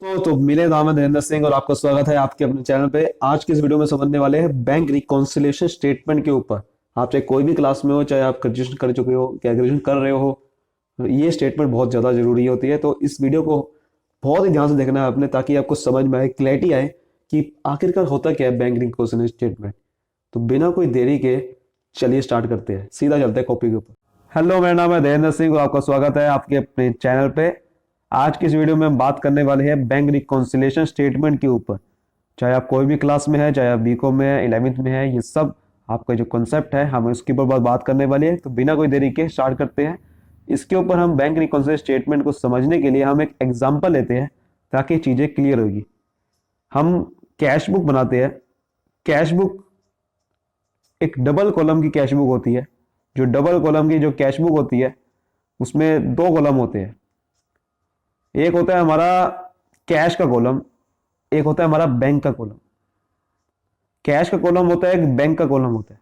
तो मेरे नाम है नरेंद्र सिंह और आपका स्वागत है आपके अपने चैनल पे। आज की इस वीडियो में समझने वाले हैं बैंक रिकॉन्सिलिएशन स्टेटमेंट के ऊपर। आप चाहे कोई भी क्लास में हो, चाहे आप ग्रेजुएशन कर चुके हो या ग्रेजुएशन कर रहे हो, ये स्टेटमेंट बहुत ज़्यादा जरूरी होती है। तो इस वीडियो को बहुत ही ध्यान से देखना है आपने, ताकि आपको समझ में आए, क्लैरिटी आए कि आखिरकार होता क्या है बैंक रिकॉन्सिलिएशन स्टेटमेंट। तो बिना कोई देरी के चलिए स्टार्ट करते हैं, सीधा चलते हैं कॉपी के ऊपर। हेलो, मेरा नाम है देवेंद्र सिंह और आपका स्वागत है आपके अपने चैनल पे। आज की इस वीडियो में हम बात करने वाले हैं बैंक रिकॉन्सिलिएशन स्टेटमेंट के ऊपर। चाहे आप कोई भी क्लास में है, चाहे आप बीकॉम में है, 11वीं में है, ये सब आपका जो कॉन्सेप्ट है हम इसके ऊपर बात करने वाले हैं। तो बिना कोई देरी के स्टार्ट करते हैं। इसके ऊपर हम बैंक रिकॉन्सिलिएशन स्टेटमेंट को समझने के लिए हम एक एग्जाम्पल लेते हैं, ताकि चीज़ें क्लियर होगी। हम कैश बुक बनाते हैं। कैश बुक एक डबल कॉलम की कैश बुक होती है। जो डबल कॉलम की जो कैश बुक होती है, उसमें दो कॉलम होते हैं। एक होता है हमारा कैश का कॉलम, एक होता है हमारा बैंक का कॉलम। कैश का कॉलम होता है, एक बैंक का कॉलम होता है।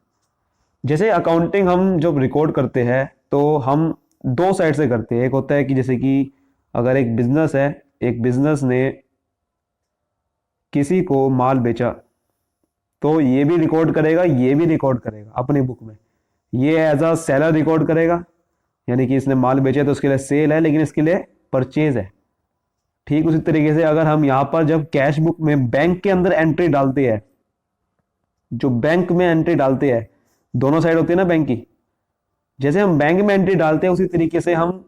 जैसे अकाउंटिंग हम जब रिकॉर्ड करते हैं तो हम दो साइड से करते हैं। एक होता है कि जैसे कि अगर एक बिजनेस है, एक बिजनेस ने किसी को माल बेचा, तो ये भी रिकॉर्ड करेगा, ये भी रिकॉर्ड करेगा अपनी बुक में। ये एज अ सेलर रिकॉर्ड करेगा, यानी कि इसने माल बेचा तो उसके लिए सेल है, लेकिन इसके लिए परचेज है। ठीक उसी तरीके से अगर हम यहाँ पर जब कैश बुक में बैंक के अंदर एंट्री डालते हैं, जो बैंक में एंट्री डालते हैं, दोनों साइड होती है ना बैंक की। जैसे हम बैंक में एंट्री डालते हैं, उसी तरीके से हम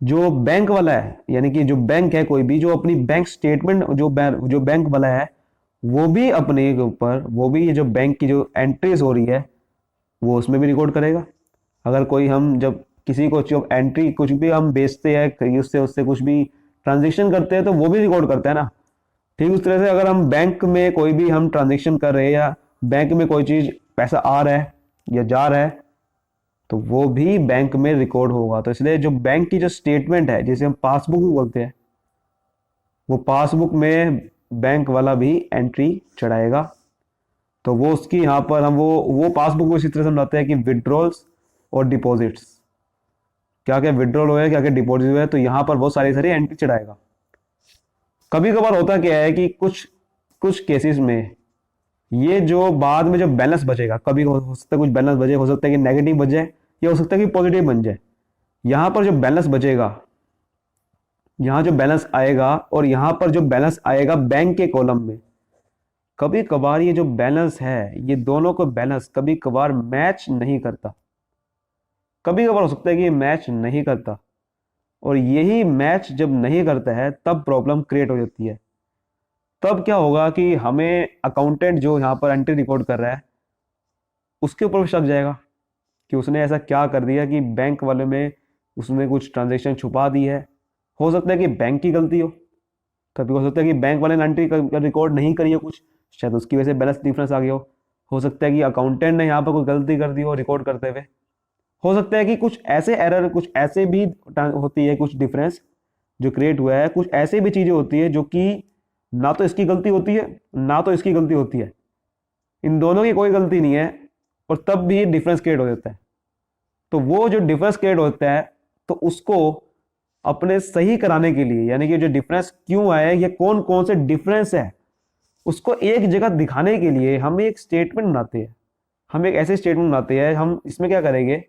जो बैंक वाला है, यानी कि जो बैंक है कोई भी, जो अपनी बैंक स्टेटमेंट जो बैंक वाला है, वो भी अपने के ऊपर, वो भी ये जो बैंक की जो एंट्रीज हो रही है वो उसमें भी रिकॉर्ड करेगा। अगर कोई हम जब किसी को जो एंट्री कुछ भी हम बेचते हैं, उससे उससे कुछ भी ट्रांजेक्शन करते हैं, तो वो भी रिकॉर्ड करते हैं ना। ठीक उस तरह से अगर हम बैंक में कोई भी हम ट्रांजेक्शन कर रहे हैं, या बैंक में कोई चीज पैसा आ रहा है या जा रहा है, तो वो भी बैंक में रिकॉर्ड होगा। तो इसलिए जो बैंक की जो स्टेटमेंट है, जिसे हम पासबुक भी बोलते हैं, वो पासबुक में बैंक वाला भी एंट्री चढ़ाएगा। तो वो उसकी यहाँ पर हम वो पासबुक को इसी तरह समझाते हैं कि विड्रॉल्स और डिपॉजिट्स, क्या क्या विड्रॉल हुए, क्या क्या डिपॉजिट हुए, तो यहाँ पर बहुत सारी सारी एंट्री चढ़ाएगा। कभी कभार होता क्या है कि कुछ कुछ केसेस में ये जो बाद में जो बैलेंस बचेगा, कभी हो सकता है कुछ बैलेंस बचे, हो सकता है कि नेगेटिव बच जाए, या हो सकता है कि पॉजिटिव बन जाए। यहाँ पर जो बैलेंस बचेगा, यहाँ जो बैलेंस आएगा, और यहाँ पर जो बैलेंस आएगा बैंक के कॉलम में, कभी कभार ये जो बैलेंस है, ये दोनों को बैलेंस कभी कभार मैच नहीं करता। कभी कभार हो सकता है कि ये मैच नहीं करता, और यही मैच जब नहीं करता है तब प्रॉब्लम क्रिएट हो जाती है। तब क्या होगा कि हमें अकाउंटेंट जो यहाँ पर एंट्री रिकॉर्ड कर रहा है, उसके ऊपर भी शक जाएगा कि उसने ऐसा क्या कर दिया कि बैंक वाले में उसने कुछ ट्रांजेक्शन छुपा दी है। हो सकता है कि बैंक की गलती हो, कभी हो सकता है कि बैंक वाले ने एंट्री रिकॉर्ड नहीं करी हो कुछ, शायद उसकी वजह से बैलेंस डिफरेंस आ गया हो सकता है कि अकाउंटेंट ने यहाँ पर कोई गलती कर दी हो रिकॉर्ड करते हुए। हो सकता है कि कुछ ऐसे एरर, कुछ ऐसे भी होती है, कुछ डिफरेंस जो क्रिएट हुआ है, कुछ ऐसे भी चीजें होती है जो कि ना तो इसकी गलती होती है, ना तो इसकी गलती होती है, इन दोनों की कोई गलती नहीं है, और तब भी डिफरेंस क्रिएट हो जाता है। तो वो जो डिफरेंस क्रिएट होता है, तो उसको अपने सही कराने के लिए, यानी कि जो डिफरेंस क्यों आया है, ये कौन कौन से डिफरेंस है, उसको एक जगह दिखाने के लिए हम एक स्टेटमेंट बनाते हैं। हम एक ऐसे स्टेटमेंट बनाते हैं, हम इसमें क्या करेंगे,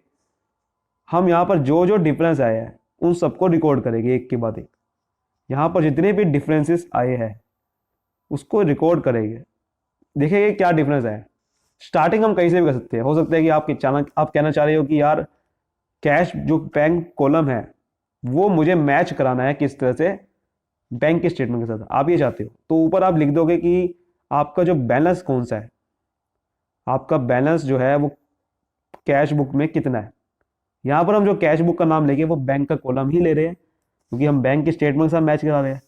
हम यहाँ पर जो जो डिफरेंस आया है उन सबको रिकॉर्ड करेंगे एक के बाद एक। यहाँ पर जितने भी डिफरेंसेस आए हैं उसको रिकॉर्ड करेंगे, देखेंगे क्या डिफरेंस है। स्टार्टिंग हम कहीं से भी कर सकते हैं। हो सकता है कि आप कहना चाह रहे हो कि यार कैश जो बैंक कॉलम है वो मुझे मैच कराना है किस तरह से बैंक के स्टेटमेंट के साथ, आप ये चाहते हो, तो ऊपर आप लिख दोगे कि आपका जो बैलेंस कौन सा है, आपका बैलेंस जो है वो कैश बुक में कितना है। यहाँ पर हम जो कैश बुक का नाम लेंगे वो बैंक का कॉलम ही ले रहे हैं, क्योंकि हम बैंक के स्टेटमेंट के साथ मैच करा रहे हैं।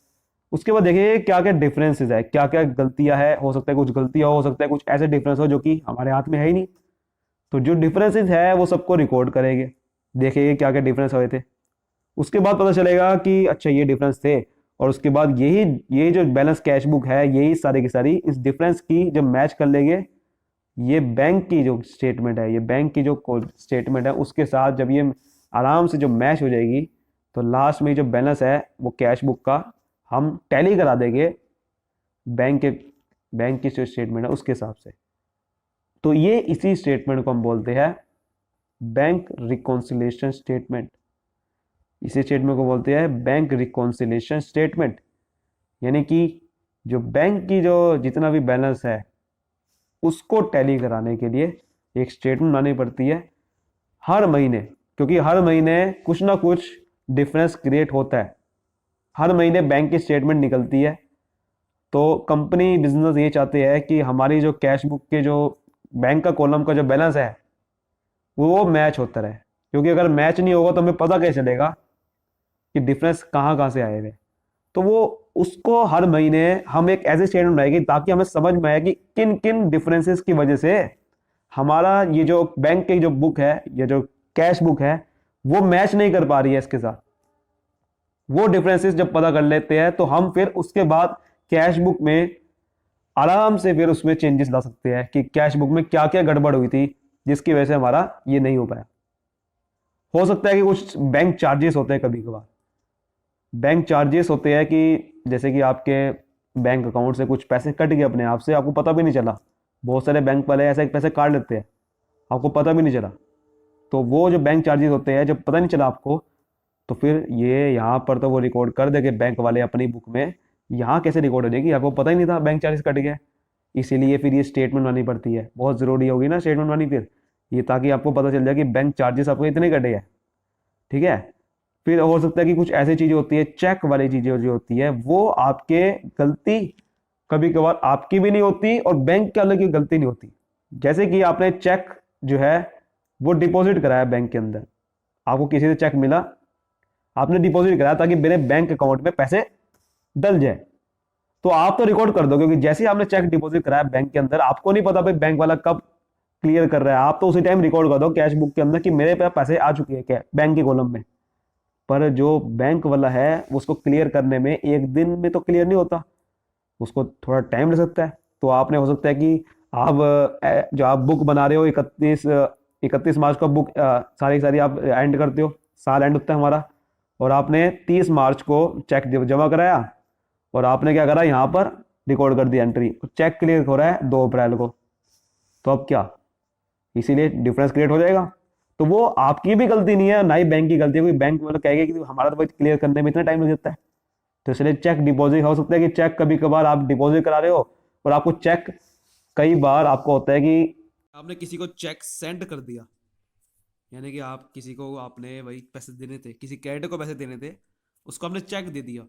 उसके बाद देखिए क्या क्या डिफरेंसेस है, क्या क्या गलतियां है। हो सकता है कुछ गलतियां हो सकता है कुछ ऐसे डिफरेंस हो जो कि हमारे हाथ में है ही नहीं। तो जो डिफरेंसेस है वो सबको रिकॉर्ड करेंगे, देखिए क्या क्या डिफरेंस हुए थे। उसके बाद पता चलेगा कि अच्छा ये डिफरेंस थे, और उसके बाद ये जो बैलेंस कैश बुक है, यही सारी की सारी इस डिफरेंस की जब मैच कर लेंगे, ये बैंक की जो स्टेटमेंट है, ये बैंक की जो स्टेटमेंट है उसके साथ जब ये आराम से जो मैच हो जाएगी, तो लास्ट में जो बैलेंस है वो कैश बुक का हम टैली करा देंगे बैंक की जो स्टेटमेंट है उसके हिसाब से। तो ये इसी स्टेटमेंट को हम बोलते हैं बैंक रिकॉन्सिलिएशन स्टेटमेंट। इसी स्टेटमेंट को बोलते हैं बैंक रिकॉन्सिलिएशन स्टेटमेंट। यानी कि जो बैंक की जो जितना भी बैलेंस है उसको टैली कराने के लिए एक स्टेटमेंट बनानी पड़ती है हर महीने, क्योंकि हर महीने कुछ ना कुछ डिफरेंस क्रिएट होता है। हर महीने बैंक की स्टेटमेंट निकलती है, तो कंपनी बिजनेस ये चाहते हैं कि हमारी जो कैश बुक के जो बैंक का कॉलम का जो बैलेंस है वो मैच होता रहे, क्योंकि अगर मैच नहीं होगा तो हमें पता कैसे चलेगा कि डिफरेंस कहाँ कहाँ से आए हुए। तो वो उसको हर महीने हम एक ऐसे स्टेटमेंट बनाएगी ताकि हमें समझ में आए कि किन किन डिफरेंसेस की वजह से हमारा ये जो बैंक की जो बुक है, ये जो कैश बुक है, वो मैच नहीं कर पा रही है इसके साथ। वो डिफरेंसेस जब पता कर लेते हैं तो हम फिर उसके बाद कैश बुक में आराम से फिर उसमें चेंजेस ला सकते हैं कि कैश बुक में क्या क्या गड़बड़ हुई थी जिसकी वजह से हमारा ये नहीं हो पाया। हो सकता है कि कुछ बैंक चार्जेस होते हैं, कभी कभार बैंक चार्जेस होते हैं कि जैसे कि आपके बैंक अकाउंट से कुछ पैसे कट गए अपने आप से, आपको पता भी नहीं चला। बहुत सारे बैंक वाले ऐसे पैसे काट लेते हैं, आपको पता भी नहीं चला। तो वो जो बैंक चार्जेस होते हैं जब पता नहीं चला आपको, तो फिर ये यहाँ पर तो वो रिकॉर्ड कर देंगे बैंक वाले अपनी बुक में। यहाँ कैसे रिकॉर्ड हो जाएगी, आपको पता ही नहीं था बैंक चार्जेस कट गए। इसीलिए फिर ये स्टेटमेंट बनानी पड़ती है, बहुत ज़रूरी होगी ना स्टेटमेंट बनानी फिर ये, ताकि आपको पता चल जाए कि बैंक चार्जेस आपको इतने कटे हैं। ठीक है। फिर हो सकता है कि कुछ ऐसी चीज़ें होती है, चेक वाली चीज़ें जो होती है वो आपके गलती कभी कभार आपकी भी नहीं होती और बैंक वाले की गलती नहीं होती। जैसे कि आपने चेक जो है वो डिपॉजिट कराया बैंक के अंदर, आपको किसी से चेक मिला, आपने डिपॉजिट कराया ताकि मेरे बैंक अकाउंट में पैसे डल जाए, तो आप तो रिकॉर्ड कर दो, क्योंकि जैसे ही आपने चेक डिपॉजिट कराया बैंक के अंदर, आपको नहीं पता भाई बैंक वाला कब क्लियर कर रहा है, आप तो उसी टाइम रिकॉर्ड कर दो कैश बुक के अंदर कि मेरे पास पैसे आ चुके हैं क्या बैंक के कॉलम में। पर जो बैंक वाला है उसको क्लियर करने में एक दिन में तो क्लियर नहीं होता, उसको थोड़ा टाइम लग सकता है। तो आपने हो सकता है कि आप जो आप बुक बना रहे हो 31 मार्च को बुक सारी सारी आप एंड करते हो, साल एंड होता है हमारा, और आपने 30 मार्च को चेक जमा कराया और आपने क्या करा यहाँ पर रिकॉर्ड कर दिया एंट्री, चेक क्लियर हो रहा है 2 अप्रैल को। तो अब क्या, इसीलिए डिफरेंस क्रिएट हो जाएगा। तो वो आपकी भी गलती नहीं है ना ही बैंक की गलती है, क्योंकि बैंक मतलब कहेगा कि हमारा तो भाई क्लियर करने में इतना टाइम लग जाता है। तो इसलिए चेक डिपॉजिट हो सकता है कि चेक कभी कभार आप डिपॉजिट करा रहे हो और आपको चेक, कई बार आपको होता है कि आपने किसी को चेक सेंड कर दिया, यानी कि आप किसी को आपने वही पैसे देने थे, किसी क्रेडिटर को पैसे देने थे, उसको आपने चेक दे दिया।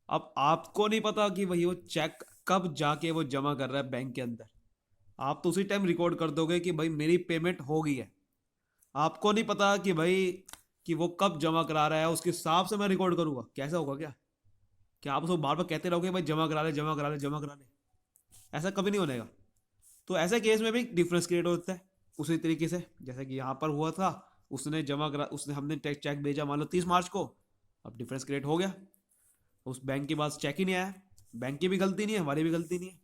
अब आपको नहीं पता कि वही वो चेक कब जाके वो जमा कर रहा है बैंक के अंदर। आप तो उसी टाइम रिकॉर्ड कर दोगे कि भाई मेरी पेमेंट हो गई है, आपको नहीं पता कि भाई कि वो कब जमा करा रहा है, उसके हिसाब से मैं रिकॉर्ड करूंगा। कैसा होगा क्या आप उसको बार बार कहते रहोगे भाई जमा करा ले जमा करा ले जमा करा ले, ऐसा कभी नहीं होनेगा। तो ऐसे केस में भी डिफरेंस क्रिएट होता है उसी तरीके से जैसे कि यहाँ पर हुआ था। उसने जमा करा, उसने हमने चेक भेजा मान लो 30 मार्च को, अब डिफरेंस क्रिएट हो गया, उस बैंक के पास चेक ही नहीं आया। बैंक की भी गलती नहीं है, हमारी भी गलती नहीं है।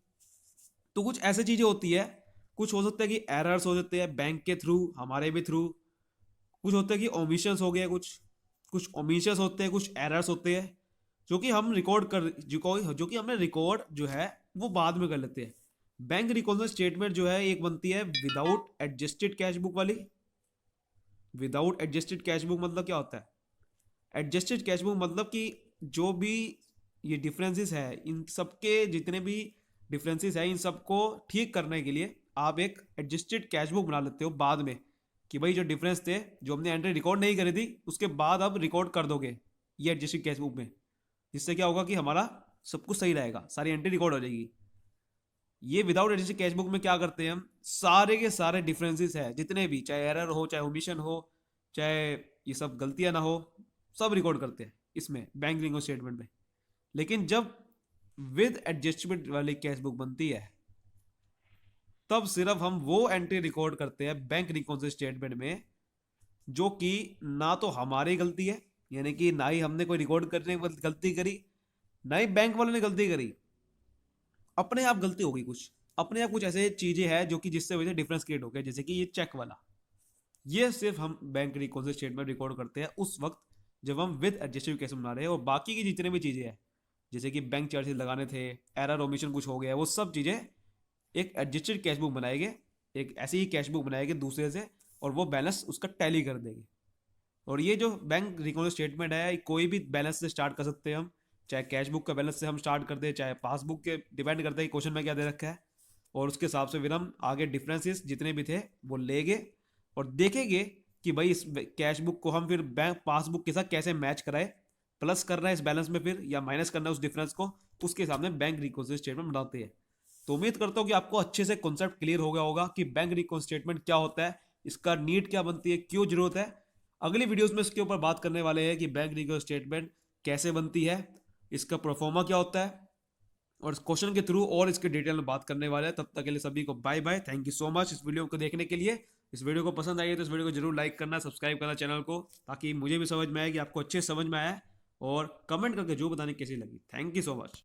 तो कुछ ऐसी चीजें होती है, कुछ हो सकता है कि एरर्स हो जाते हैं बैंक के थ्रू, हमारे भी थ्रू। कुछ होता है कि ओमिशंस हो गया, कुछ कुछ ओमिशंस होते हैं, कुछ एरर्स होते हैं जो कि हम रिकॉर्ड कर जो कि हमने रिकॉर्ड जो है वो बाद में कर लेते हैं। बैंक रिकॉर्ड स्टेटमेंट जो है एक बनती है विदाउट एडजस्टेड कैश बुक वाली। विदाउट एडजस्टेड कैश बुक मतलब क्या होता है? एडजस्टेड कैश बुक मतलब कि जो भी ये डिफरेंसेस है, इन सबके जितने भी डिफरेंसेस है इन सबको ठीक करने के लिए आप एक एडजस्टेड कैश बुक बना लेते हो बाद में, कि भाई जो डिफरेंस थे जो हमने एंट्री रिकॉर्ड नहीं करी थी उसके बाद आप रिकॉर्ड कर दोगे ये एडजस्टेड कैश बुक में। जिससे क्या होगा कि हमारा सब कुछ सही रहेगा, सारी एंट्री रिकॉर्ड हो जाएगी। ये विदाउट एडजस्टेड कैश बुक में क्या करते हैं हम, सारे के सारे डिफरेंसेस है जितने भी, चाहे एरर हो चाहे ओमिशन हो चाहे ये सब गलतियां ना हो, सब रिकॉर्ड करते हैं इसमें बैंक रिकॉर्ड स्टेटमेंट में। लेकिन जब विद एडजस्टमेंट वाली कैश बुक बनती है तब सिर्फ हम वो एंट्री रिकॉर्ड करते हैं बैंक रिकॉर्ड स्टेटमेंट में जो कि ना तो हमारी गलती है, यानी कि ना ही हमने कोई रिकॉर्ड करने में गलती करी, ना ही बैंक वालों ने गलती करी, अपने आप गलती हो गई कुछ, अपने आप कुछ ऐसे चीजें हैं जो कि जिससे वजह से डिफरेंस क्रिएट हो गया। जैसे कि ये चेक वाला, ये सिर्फ हम बैंक रिकॉर्ड स्टेटमेंट रिकॉर्ड करते हैं उस वक्त जब हम विद एडजस्टेड कैश बना रहे हैं, और बाकी की जितने भी चीजें हैं जैसे कि बैंक चार्जेस लगाने थे, एरर ओमिशन कुछ हो गया, वो सब चीज़ें एक एडजस्टेड कैश बुक बनाएंगे, एक ऐसी ही कैश बुक बनाएंगे दूसरे से, और वो बैलेंस उसका टैली कर देंगे। और ये जो बैंक रिकॉर्ड स्टेटमेंट है, कोई भी बैलेंस से स्टार्ट कर सकते हैं हम, चाहे कैश बुक का बैलेंस से हम स्टार्ट करते हैं, चाहे पासबुक के, डिपेंड करता है कि क्वेश्चन में क्या दे रखा है। और उसके हिसाब से फिर हम आगे डिफरेंसेस जितने भी थे वो लेंगे और देखेंगे कि भाई इस कैश बुक को हम फिर बैंक पासबुक के साथ कैसे मैच कराए, प्लस करना है इस बैलेंस में फिर या माइनस करना है उस डिफरेंस को, उसके हिसाब से बैंक रिकॉर्ड स्टेटमेंट बनाते हैं। तो उम्मीद करता हूँ कि आपको अच्छे से कॉन्सेप्ट क्लियर हो गया होगा कि बैंक रिकॉर्ड स्टेटमेंट क्या होता है, इसका नीड क्या बनती है, क्यों जरूरत है। अगली वीडियोस में इसके ऊपर बात करने वाले हैं कि बैंक रिकॉर्ड स्टेटमेंट कैसे बनती है, इसका प्रोफोर्मा क्या होता है, और इस क्वेश्चन के थ्रू और इसके डिटेल में बात करने वाले हैं। तब तक के लिए सभी को bye bye, thank you so much इस वीडियो को देखने के लिए। इस वीडियो को पसंद आई है तो इस वीडियो को जरूर लाइक करना, सब्सक्राइब करना चैनल को, ताकि मुझे भी समझ में आए कि आपको अच्छे से समझ में आया, और कमेंट करके जो बताने कैसी लगी। Thank you so much.